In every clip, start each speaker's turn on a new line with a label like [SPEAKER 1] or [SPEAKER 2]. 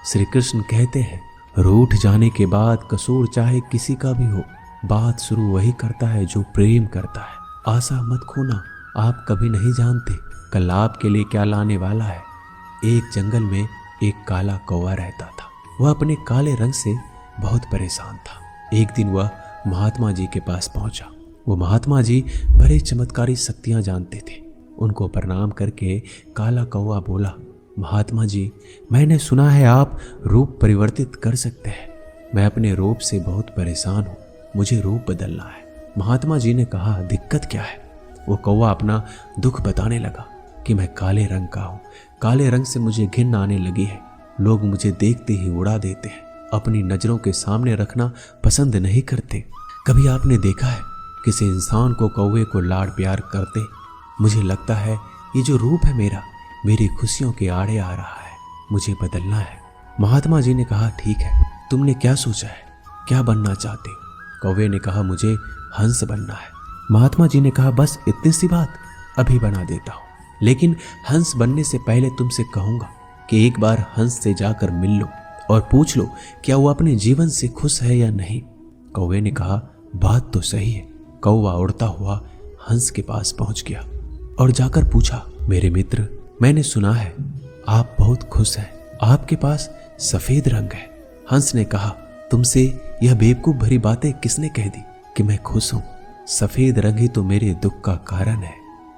[SPEAKER 1] श्री कृष्ण कहते हैं, रूठ जाने के बाद कसूर चाहे किसी का भी हो, बात शुरू वही करता है जो प्रेम करता है। आशा मत खोना, आप कभी नहीं जानते कल आपके लिए क्या लाने वाला है। एक जंगल में एक काला कौवा रहता था। वह अपने काले रंग से बहुत परेशान था। एक दिन वह महात्मा जी के पास पहुंचा। वो महात्मा जी बड़े चमत्कारी शक्तियां जानते थे। उनको प्रणाम करके काला कौवा बोला, महात्मा जी, मैंने सुना है आप रूप परिवर्तित कर सकते हैं। मैं अपने रूप से बहुत परेशान हूँ, मुझे रूप बदलना है। महात्मा जी ने कहा, दिक्कत क्या है? वो कौवा अपना दुख बताने लगा कि मैं काले रंग का हूँ, काले रंग से मुझे घिन आने लगी है। लोग मुझे देखते ही उड़ा देते हैं, अपनी नजरों के सामने रखना पसंद नहीं करते। कभी आपने देखा है किसी इंसान को कौवे को लाड़ प्यार करते? मुझे लगता है ये जो रूप है मेरा, मेरी खुशियों के आड़े आ रहा है, मुझे बदलना है। महात्मा जी ने कहा, ठीक है, तुमने क्या सोचा है, क्या बनना चाहते हो? कौवे ने कहा, मुझे हंस बनना है। महात्मा जी ने कहा, बस इतनी सी बात, अभी बना देता हूँ। लेकिन हंस बनने से पहले तुमसे कहूंगा कि एक बार हंस से जाकर मिल लो और पूछ लो क्या वो अपने जीवन से खुश है या नहीं। कौवे ने कहा, बात तो सही है। कौवा उड़ता हुआ हंस के पास पहुंच गया और जाकर पूछा, मेरे मित्र, मैंने सुना है आप बहुत खुश हैं, आपके पास सफेद रंग है। हंस ने कहा, तुमसे यह बेवकूफ भरी बातें किसने कह दी कि मैं खुश हूं? सफेद रंग ही तो मेरे दुख का कारण है।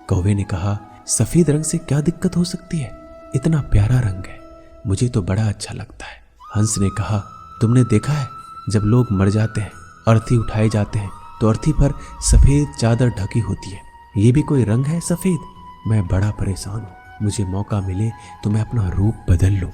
[SPEAKER 1] कौवे ने कहा, सफेद रंग से क्या दिक्कत हो सकती है? इतना प्यारा रंग है, मुझे तो बड़ा अच्छा लगता है। हंस ने कहा, तुमने देखा है जब लोग मर जाते हैं, अर्थी उठाए जाते हैं तो अर्थी पर सफेद चादर ढकी होती है, ये भी कोई रंग है सफेद? मैं बड़ा परेशान हूँ, मुझे मौका मिले तो मैं अपना रूप बदल लूं।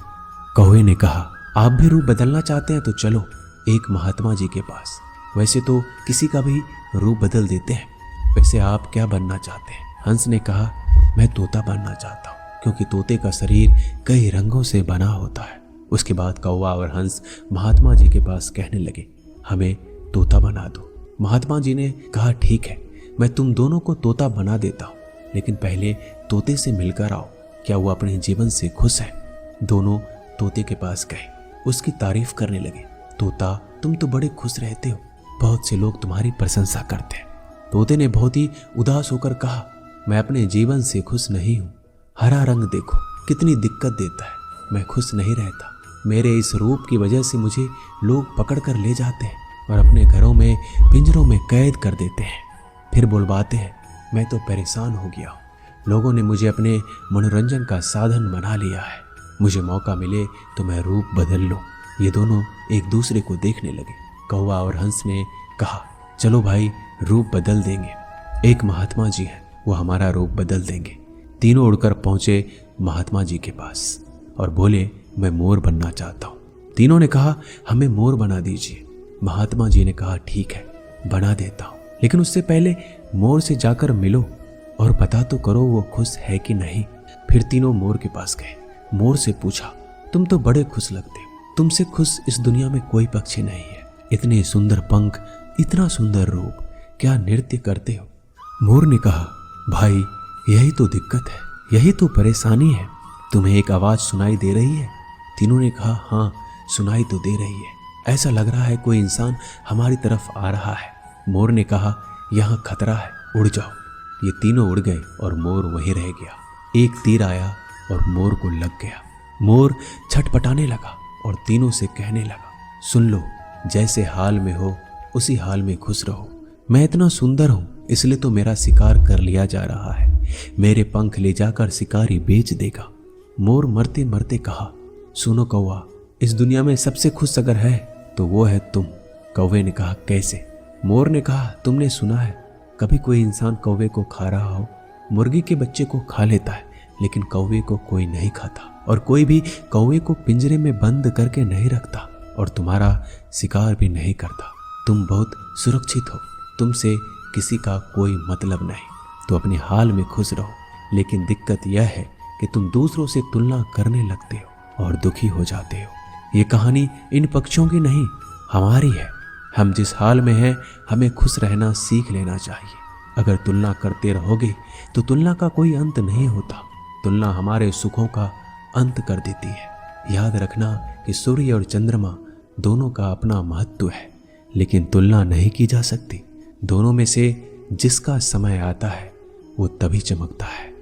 [SPEAKER 1] कौवे ने कहा, आप भी रूप बदलना चाहते हैं तो चलो एक महात्मा जी के पास, वैसे तो किसी का भी रूप बदल देते हैं। वैसे आप क्या बनना चाहते हैं? हंस ने कहा, मैं तोता बनना चाहता हूँ, क्योंकि तोते का शरीर कई रंगों से बना होता है। उसके बाद कौवा और हंस महात्मा जी के पास कहने लगे, हमें तोता बना दो। महात्मा जी ने कहा, ठीक है, मैं तुम दोनों को तोता बना देता हूँ, लेकिन पहले तोते से मिलकर आओ, क्या वो अपने जीवन से खुश है? दोनों तोते के पास गए, उसकी तारीफ करने लगे। तोता, तुम तो बड़े खुश रहते हो, बहुत से लोग तुम्हारी प्रशंसा करते हैं। तोते ने बहुत ही उदास होकर कहा, मैं अपने जीवन से खुश नहीं हूँ। हरा रंग देखो कितनी दिक्कत देता है, मैं खुश नहीं रहता। मेरे इस रूप की वजह से मुझे लोग पकड़ कर ले जाते हैं और अपने घरों में पिंजरों में कैद कर देते हैं, फिर बुलवाते हैं। मैं तो परेशान हो गया हूँ, लोगों ने मुझे अपने मनोरंजन का साधन बना लिया है। मुझे मौका मिले तो मैं रूप बदल लूँ। ये दोनों एक दूसरे को देखने लगे। कौवा और हंस ने कहा, चलो भाई, रूप बदल देंगे। एक महात्मा जी हैं, वो हमारा रूप बदल देंगे। तीनों उड़कर पहुंचे महात्मा जी के पास और बोले, मैं मोर बनना चाहता हूँ। तीनों ने कहा, हमें मोर बना दीजिए। महात्मा जी ने कहा, ठीक है, बना देता हूँ, लेकिन उससे पहले मोर से जाकर मिलो और पता तो करो वो खुश है कि नहीं। फिर तीनों मोर के पास गए। मोर से पूछा, तुम तो बड़े खुश लगते हो, तुमसे खुश इस दुनिया में कोई पक्षी नहीं है। इतने सुंदर पंख, इतना सुंदर रूप, क्या नृत्य करते हो? मोर ने कहा, भाई, यही तो दिक्कत है, यही तो परेशानी है। तुम्हें एक आवाज सुनाई दे रही है? तीनों ने कहा, हाँ, सुनाई तो दे रही है, ऐसा लग रहा है कोई इंसान हमारी तरफ आ रहा है। मोर ने कहा, यहाँ खतरा है, उड़ जाओ। ये तीनों उड़ गए और मोर वहीं रह गया। एक तीर आया और मोर को लग गया। मोर छटपटाने लगा और तीनों से कहने लगा, सुन लो, जैसे हाल में हो उसी हाल में खुश रहो। मैं इतना सुंदर हूं, इसलिए तो मेरा शिकार कर लिया जा रहा है। मेरे पंख ले जाकर शिकारी बेच देगा। मोर मरते मरते कहा, सुनो कौवा, इस दुनिया में सबसे खुश अगर है तो वो है तुम। कौवे ने कहा, कैसे? मोर ने कहा, तुमने सुना है कभी कोई इंसान कौवे को खा रहा हो? मुर्गी के बच्चे को खा लेता है, लेकिन कौवे को कोई नहीं खाता, और कोई भी कौवे को पिंजरे में बंद करके नहीं रखता और तुम्हारा शिकार भी नहीं करता। तुम बहुत सुरक्षित हो, तुमसे किसी का कोई मतलब नहीं, तो अपने हाल में खुश रहो। लेकिन दिक्कत यह है कि तुम दूसरों से तुलना करने लगते हो और दुखी हो जाते हो। ये कहानी इन पक्षियों की नहीं, हमारी है। हम जिस हाल में हैं, हमें खुश रहना सीख लेना चाहिए। अगर तुलना करते रहोगे तो तुलना का कोई अंत नहीं होता। तुलना हमारे सुखों का अंत कर देती है। याद रखना कि सूर्य और चंद्रमा दोनों का अपना महत्व है, लेकिन तुलना नहीं की जा सकती। दोनों में से जिसका समय आता है वो तभी चमकता है।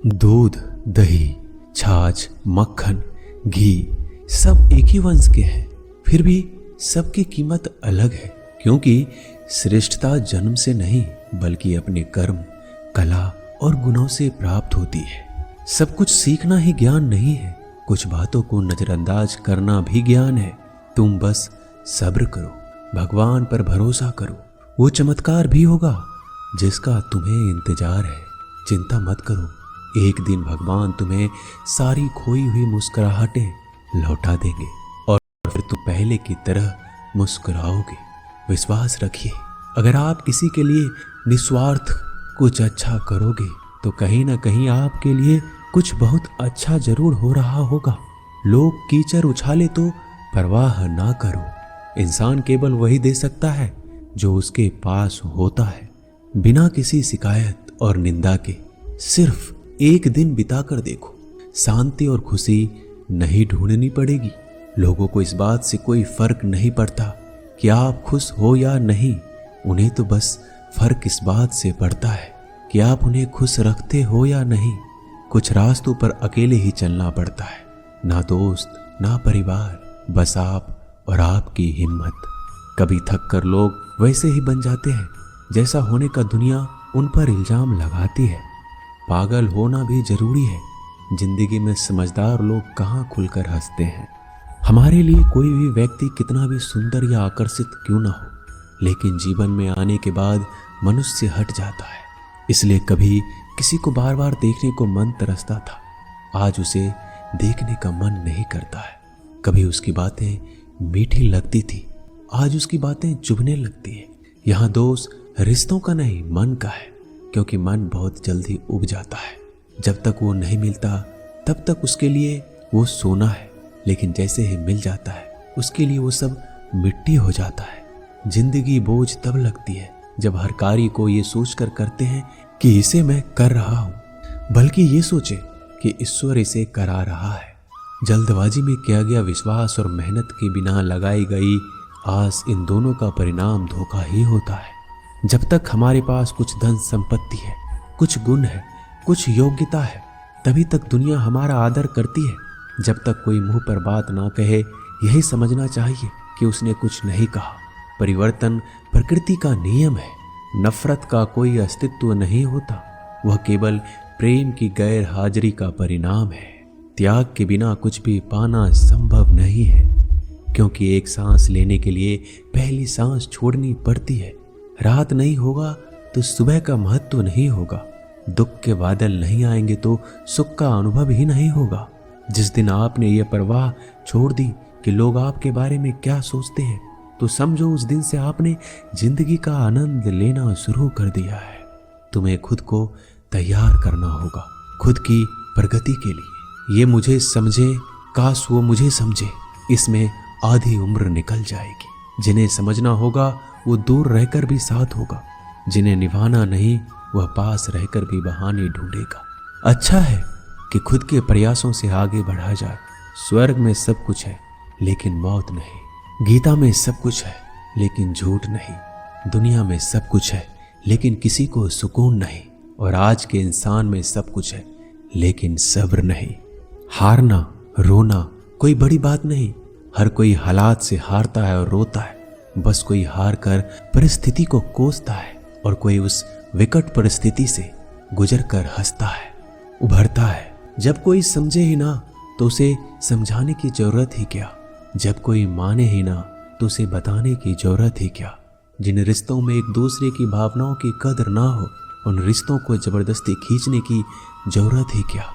[SPEAKER 1] दूध, दही, छाछ, मक्खन, घी सब एक ही वंश के हैं, फिर भी सबकी कीमत अलग है, क्योंकि श्रेष्ठता जन्म से नहीं बल्कि अपने कर्म, कला और गुणों से प्राप्त होती है। सब कुछ सीखना ही ज्ञान नहीं है, कुछ बातों को नजरअंदाज करना भी ज्ञान है। तुम बस सब्र करो, भगवान पर भरोसा करो, वो चमत्कार भी होगा जिसका तुम्हें इंतजार है। चिंता मत करो, एक दिन भगवान तुम्हें सारी खोई हुई मुस्कुराहटें लौटा देंगे और फिर तुम पहले की तरह मुस्कुराओगे। विश्वास रखिए, अगर आप किसी के लिए निस्वार्थ कुछ अच्छा करोगे तो कहीं ना कहीं आपके लिए कुछ बहुत अच्छा जरूर हो रहा होगा। लोग कीचड़ उछाले तो परवाह ना करो, इंसान केवल वही दे सकता है जो उसके पास होता है। बिना किसी शिकायत और निंदा के सिर्फ एक दिन बिताकर देखो, शांति और खुशी नहीं ढूंढनी पड़ेगी। लोगों को इस बात से कोई फर्क नहीं पड़ता कि आप खुश हो या नहीं, उन्हें तो बस फर्क इस बात से पड़ता है कि आप उन्हें खुश रखते हो या नहीं। कुछ रास्तों पर अकेले ही चलना पड़ता है, ना दोस्त ना परिवार, बस आप और आपकी हिम्मत। कभी थक कर लोग वैसे ही बन जाते हैं जैसा होने का दुनिया उन पर इल्जाम लगाती है। पागल होना भी जरूरी है, जिंदगी में समझदार लोग कहाँ खुलकर हंसते हैं। हमारे लिए कोई भी व्यक्ति कितना भी सुंदर या आकर्षित क्यों ना हो, लेकिन जीवन में आने के बाद मनुष्य हट जाता है। इसलिए कभी किसी को बार बार देखने को मन तरसता था, आज उसे देखने का मन नहीं करता है। कभी उसकी बातें मीठी लगती थी, आज उसकी बातें चुभने लगती है। यहाँ दोष रिश्तों का नहीं मन का है, क्योंकि मन बहुत जल्दी उब जाता है। जब तक वो नहीं मिलता तब तक उसके लिए वो सोना है, लेकिन जैसे ही मिल जाता है उसके लिए वो सब मिट्टी हो जाता है। जिंदगी बोझ तब लगती है जब हर कार्य को ये सोचकर करते हैं कि इसे मैं कर रहा हूँ, बल्कि ये सोचे कि ईश्वर इसे करा रहा है। जल्दबाजी में किया गया विश्वास और मेहनत के बिना लगाई गई आस, इन दोनों का परिणाम धोखा ही होता है। जब तक हमारे पास कुछ धन संपत्ति है, कुछ गुण है, कुछ योग्यता है, तभी तक दुनिया हमारा आदर करती है। जब तक कोई मुंह पर बात ना कहे, यही समझना चाहिए कि उसने कुछ नहीं कहा। परिवर्तन प्रकृति का नियम है, नफरत का कोई अस्तित्व नहीं होता, वह केवल प्रेम की गैर हाजिरी का परिणाम है। त्याग के बिना कुछ भी पाना संभव नहीं है, क्योंकि एक सांस लेने के लिए पहली सांस छोड़नी पड़ती है। रात नहीं होगा तो सुबह का महत्व नहीं होगा, दुख के बादल नहीं आएंगे तो सुख का अनुभव ही नहीं होगा। जिस दिन आपने ये परवाह छोड़ दी कि लोग आपके बारे में क्या सोचते हैं, तो समझो उस दिन से आपने जिंदगी का आनंद लेना शुरू कर दिया है। तुम्हें खुद को तैयार करना होगा, खुद की प्रगति के लिए। ये मुझे समझे, काश वो मुझे समझे, इसमें आधी उम्र निकल जाएगी। जिन्हें समझना होगा वो दूर रहकर भी साथ होगा, जिन्हें निभाना नहीं वह पास रहकर भी बहाने ढूंढेगा। अच्छा है कि खुद के प्रयासों से आगे बढ़ा जाए। स्वर्ग में सब कुछ है लेकिन मौत नहीं, गीता में सब कुछ है लेकिन झूठ नहीं, दुनिया में सब कुछ है लेकिन किसी को सुकून नहीं, और आज के इंसान में सब कुछ है लेकिन सब्र नहीं। हारना रोना कोई बड़ी बात नहीं, हर कोई हालात से हारता है और रोता है। बस कोई हार कर परिस्थिति को कोसता है और कोई उस विकट परिस्थिति से गुजर कर हंसता है, उभरता है। जब कोई समझे ही ना तो उसे समझाने की जरूरत ही क्या, जब कोई माने ही ना तो उसे बताने की जरूरत ही क्या। जिन रिश्तों में एक दूसरे की भावनाओं की कदर ना हो, उन रिश्तों को जबरदस्ती खींचने की जरूरत ही क्या।